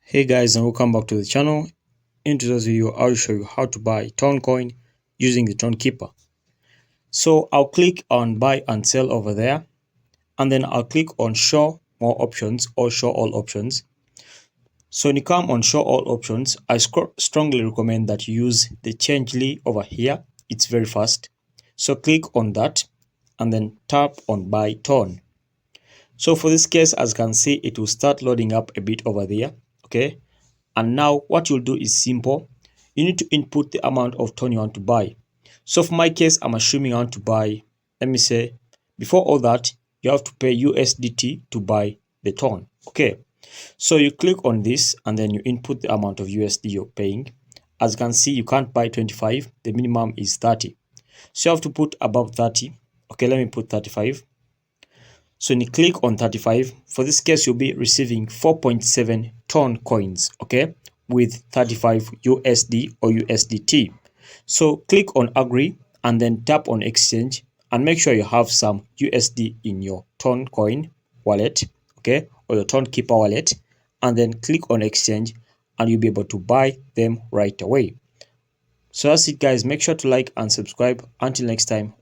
Hey guys, and welcome back to the channel. In today's video, I'll show you how to buy Toncoin using the TonKeeper. So I'll click on buy and sell over there, and then I'll click on show more options or show all options. So when you come on show all options, I strongly recommend that you use the changely over here. It's very fast. So click on that and then tap on buy Ton. So for this case, as you can see, it will start loading up a bit over there. Okay. And now what you'll do is simple. You need to input the amount of ton you want to buy. So for my case, I'm assuming I want to buy, let me say, before all that, you have to pay USDT to buy the ton. Okay. So you click on this and then you input the amount of USD you're paying. As you can see, you can't buy 25. The minimum is 30. So you have to put above 30. Okay, let me put 35. So when you click on 35, for this case, you'll be receiving 4.7 ton coins, okay, with 35 USD or USDT. So click on agree and then tap on exchange and make sure you have some USD in your Toncoin wallet, okay, or your TonKeeper wallet, and then click on exchange and you'll be able to buy them right away. So that's it guys. Make sure to like and subscribe. Until next time.